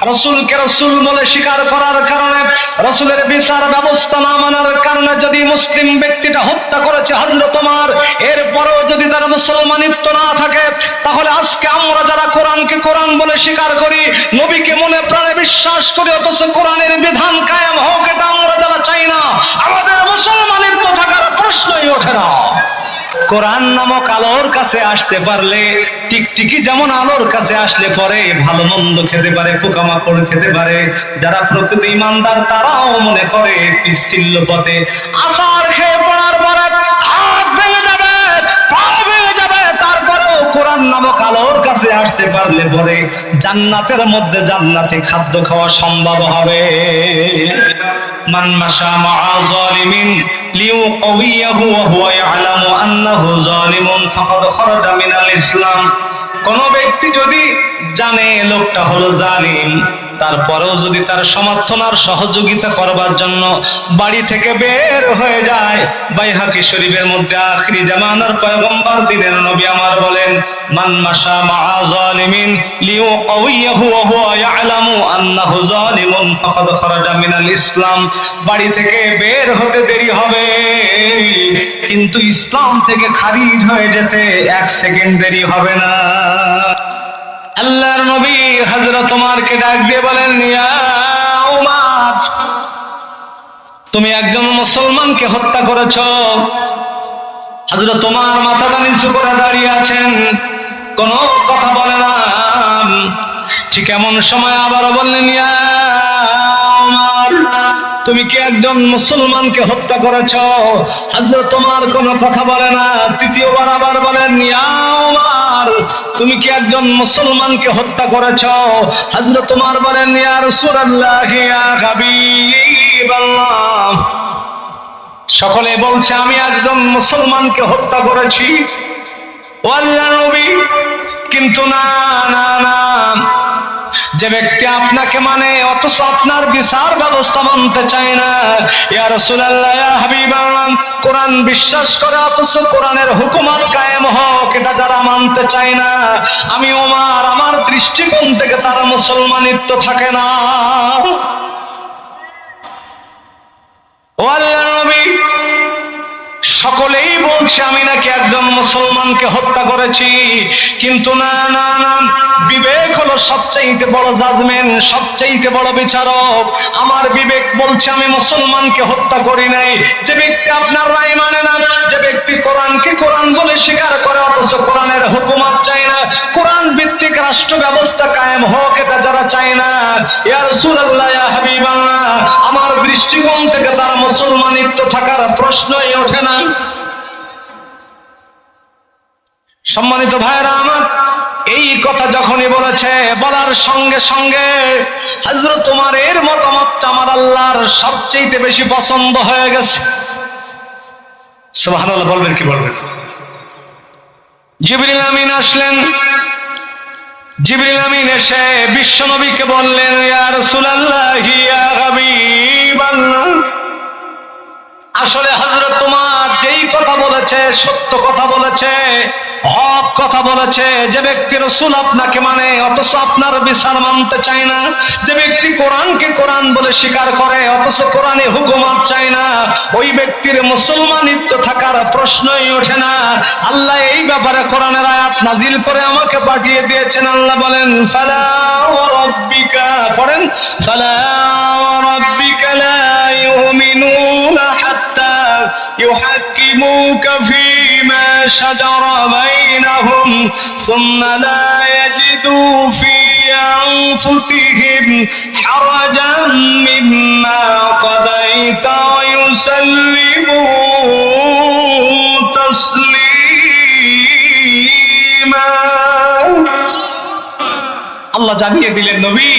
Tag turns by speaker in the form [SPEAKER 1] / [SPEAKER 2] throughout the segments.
[SPEAKER 1] রাসূলকে রাসূল বলে স্বীকার করার কারণে, রাসূলের বিচার ব্যবস্থা না মানার কারণে যদি মুসলিম ব্যক্তিটা হত্যা করেছে হযরত ওমর, এরপরেও যদি তার মুসলমানিত্ব না থাকে, তাহলে আজকে আমরা যারা কোরআনকে কোরআন বলে স্বীকার করি, নবীকে মনে প্রাণে বিশ্বাস করি, অথচ কোরআনের বিধান কায়েম হোক এটা আমরা যারা চাই না, আমাদের মুসলমানিত্ব থাকার প্রশ্নই ওঠে না। কোরআন নামক আলোর কাছে আসতে পারলে টিকটিকি যেমন আলোর কাছে আসলে পরে ভালো মন্দ খেতে পারে, পোকামাকড় খেতে পারে, যারা প্রকৃত ঈমানদার তারাও মনে করে পিচ্ছিল পথে আসার খেয়ে পড়ার পরে হাত ভেঙে যাবে, পা ভেঙে যাবে, তারপরেও কোরআন নামক আলোর কাছে আসতে পারলে পরে জান্নাতের মধ্যে জান্নাতি খাদ্য খাওয়া সম্ভব হবে। মান মাশা মা'a যালিমিন লিউকাউইয়াহু ওয়া হুয়া ইয়ালামু আন্নাহু যালিমুন ফাকাদ খারাজা মিনাল ইসলাম। কোন ব্যক্তি যদি জানে লোকটা হলো জালিম, তারপরেও যদি তার সমর্থন আর সহযোগিতা করবার জন্য বাড়ি থেকে বের হয়ে যায়, বাইহাকি শরীফের মধ্যে আখিরি জামানার পয়গম্বর দিনের নবী আমার বলেন, মান মাশা মা'a যালিমিন লিউকাউইয়াহু ওয়া হুয়া ইয়ালামু আন্নাহু যালিমুন ফাকাদ খারাজা মিনাল ইসলাম। বাড়ি থেকে বের হতে দেরি হবে, কিন্তু ইসলাম থেকে খারিজ হয়ে যেতে 1 সেকেন্ড দেরি হবে না। আল্লাহর নবী হযরত ওমরকে ডাক দিয়ে বলেন, ইয়া ওমর, তুমি একজন মুসলমানকে হত্যা করেছো। হযরত ওমর মাথাটা নিচু করে দাঁড়িয়ে আছেন, কোনো কথা বলে না। ঠিক এমন সময় আবার বললেন, ইয়া ওমর, তুমি কি একজন মুসলমানকে হত্যা করেছো? হযরত ওমর কোনো কথা বলে না। তৃতীয়বার আবার বলেন, ইয়া ওমর, তুমি কি একজন মুসলমানকে হত্যা করেছো? হযরত ওমর বলেন, ইয়া রাসূলুল্লাহ, ইয়া হাবিবাল্লাহ। সকলে বলছে আমি একজন মুসলমানকে হত্যা করেছি, ও আল্লাহর নবী। কিন্তু না না না, যে ব্যক্তি আপনাকে মানে অথচ আপনার বিচার ব্যবস্থা মানতে চায় না, ইয়া রাসূলুল্লাহ, ইয়া হাবিবাল্লাহ, কোরআন বিশ্বাস করে অথচ কোরআনের হুকুমত কায়েম হোক এটা যারা মানতে চায় না, আমি ওমর আমার দৃষ্টিকোণ থেকে তারা মুসলমানিত্ব থাকে না। ও আল্লাহর নবী, সকলেই বলছে আমি নাকি একজন মুসলমানকে হত্যা করেছি, কিন্তু না না না, বিবেক হলো সবচাইতে বড় জাজমেন্ট, সবচাইতে বড় বিচারক। আমার বিবেক বলছে আমি মুসলমানকে হত্যা করি নাই। যে ব্যক্তি আপনার রায় মানে না, যে ব্যক্তি কোরআনকে কোরআন বলে স্বীকার করে অথচ কোরআনের হুকুমত চায় না, কোরআন ভিত্তিক রাষ্ট্র ব্যবস্থা কায়েম হোক এটা যারা চায় না, ইয়া রাসূলুল্লাহ, ইয়া হাবিবাল্লাহ, আমার দৃষ্টিকোণ থেকে তার মুসলমানিত্ব থাকার প্রশ্নই ওঠে না। সম্মানিত ভাইরা আমার, এই কথা যখনই বলেছে, বলার সঙ্গে সঙ্গে হযরত ওমরের মতামতটা আমার আল্লাহর সবচেয়ে বেশি পছন্দ হয়ে গেছে। সুবহানাল্লাহ বলবেন কি বলবেন? জিবরিল আমিন আসলেন। জিবরিল আমিন এসে বিশ্বনবীকে বললেন, ইয়া রাসূলুল্লাহ, ইয়া হাবিবাল্লাহ, আসলে হযরত ওমর যেই কথা বলেছে সত্য কথা বলেছে, হক কথা বলেছে। যে ব্যক্তি রাসূল আপনাকে মানে অথচ আপনার বিচার মানতে চায় না, যে ব্যক্তি কোরআনকে কোরআন বলে স্বীকার করে অথচ কোরআনে হুকুমত চায় না, ওই ব্যক্তির মুসলমানিত্ব থাকার প্রশ্নই ওঠে না। আল্লাহ এই ব্যাপারে কোরআনের আয়াত নাজিল করে আমাকে পাঠিয়ে দিয়েছেন। আল্লাহ বলেন, ফালা ওয়া রাব্বিকা, পড়েন, ফালা ওয়া রাব্বিকা লা ইউমিনুনা হাত্তা ইউহাক্কিমুকা ফীমা শাজারা বাইনাহুম সুম্মা লা ইয়াজিদু ফী আনফুসিহিম হারাজান মিম্মা কাদাইতা ওয়া ইউসাল্লিমু তাসলিমা। আল্লাহ জানিয়ে দিলেন, নবী,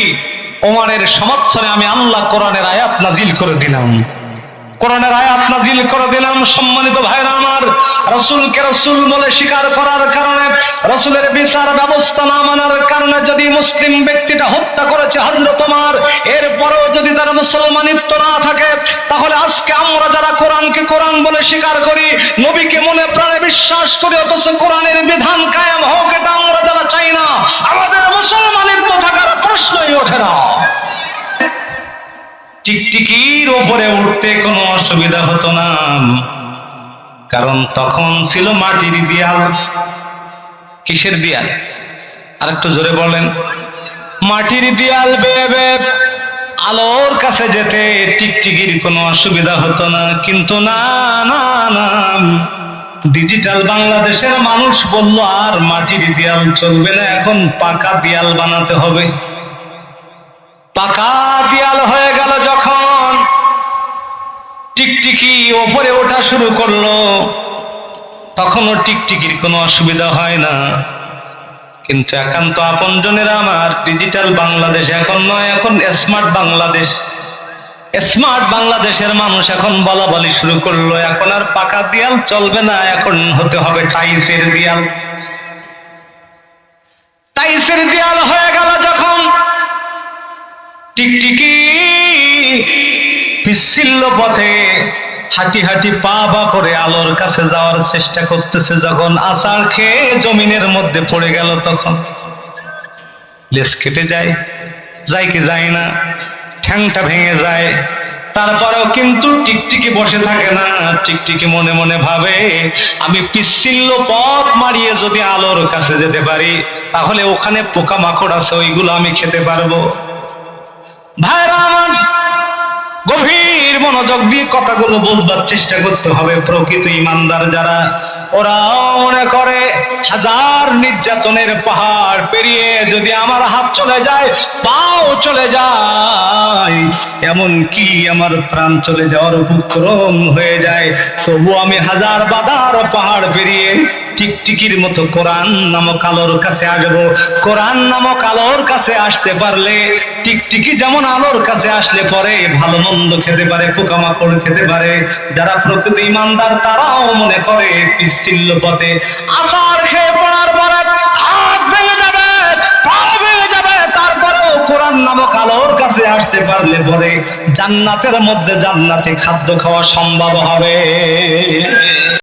[SPEAKER 1] ওমরের সমর্থনে আমি আল্লাহ কোরআনের আয়াত নাজিল করে দিলাম, কোরআনের আয়াত নাজিল করে দিলাম। সম্মানিত ভাইরা আমার, রাসূলকে রাসূল বলে স্বীকার করার কারণে, রাসূলের বিচার ব্যবস্থা না মানার কারণে যদি মুসলিম ব্যক্তিটা হত্যা করেছে হযরত ওমর, এরপরেও যদি তার মুসলমানিত্ব না থাকে, তাহলে আজকে আমরা যারা কোরআনকে কোরআন বলে স্বীকার করি, নবীকে মনে প্রাণে বিশ্বাস করি, অথচ কোরআনের বিধান কায়েম হোক এটা আমরা যারা চাই না, আমাদের মুসলমানিত্ব থাকার প্রশ্নই ওঠে না। টিকটিকির উপরে উঠতে কোনো অসুবিধা হতো না, কারণ তখন ছিল মাটির দেয়াল। কিসের দেয়াল? আরেকটু জোরে বলেন। মাটির দেয়াল বেয়ে বেয়ে আলোর কাছে যেতে টিকটিকির কোনো অসুবিধা হতো না। কিন্তু না না না, ডিজিটাল বাংলাদেশের মানুষ বলল আর মাটির দেয়াল চলবে না, এখন পাকা দেয়াল বানাতে হবে। পাকা দেয়াল হয়ে গেল যখন, টিকটিকি ওপরে ওঠা শুরু করলো, তখনও টিকটিকির কোনো অসুবিধা হয় না। কিন্তু একান্ত আপনজনেরা আমার, ডিজিটাল বাংলাদেশ এখন নয়, এখন স্মার্ট বাংলাদেশ। স্মার্ট বাংলাদেশের মানুষ এখন বলা বলি শুরু করলো, এখন আর পাকা দেয়াল চলবে না, এখন হতে হবে টাইলসের দেয়াল। টাইলসের দেয়াল হয়ে গেল যখন, টিকটিকি পিচ্ছিল পথে হাঁটি হাঁটি পা বা করে আলোর কাছে যাওয়ার চেষ্টা করতেছে, যখন আছাড় খেয়ে জমিনের মধ্যে পড়ে গেল, তখন লেজ কেটে যায়, যায় কি যায় না, ঠ্যাংটা ভেঙে যায়। তারপরেও কিন্তু টিকটিকি বসে থাকে না। টিকটিকি মনে মনে ভাবে, আমি পিচ্ছিল পথ মারিয়ে যদি আলোর কাছে যেতে পারি, তাহলে ওখানে পোকামাকড় আছে, ওইগুলো আমি খেতে পারবো। ভাইরা আমার, গভীর মনোযোগ দিয়ে কথাগুলো বলবার চেষ্টা করতে হবে। প্রকৃত ইমানদার যারা, ওরা মনে করে হাজার নির্যাতনের পাহাড় পেরিয়ে যদি আমার হাত চলে যায়, পাও চলে যায়, এমন কি আমার প্রাণ চলে যাওয়ার উপক্রম হয়ে যায়, তবু আমি হাজার বাধার পাহাড় পেরিয়ে টিকটিকির মতো কোরআন নামক আলোর কাছে আসবো। কোরআন নামক আলোর কাছে আসতে পারলে, টিকটিকি যেমন আলোর কাছে আসলে পরে ভালো মন্দ খেতে পারে, পোকামাকড় খেতে পারে, যারা প্রকৃত ইমানদার তারাও মনে করে পিচ্ছিল পথে আছাড় খেয়ে পড়ার পরে হাত ভেঙে যাবে, পা ভেঙে যাবে, তারপরেও কোরআন নামক আলোর কাছে আসতে পারলে পরে জান্নাতের মধ্যে জান্নাতি খাদ্য খাওয়া সম্ভব হবে।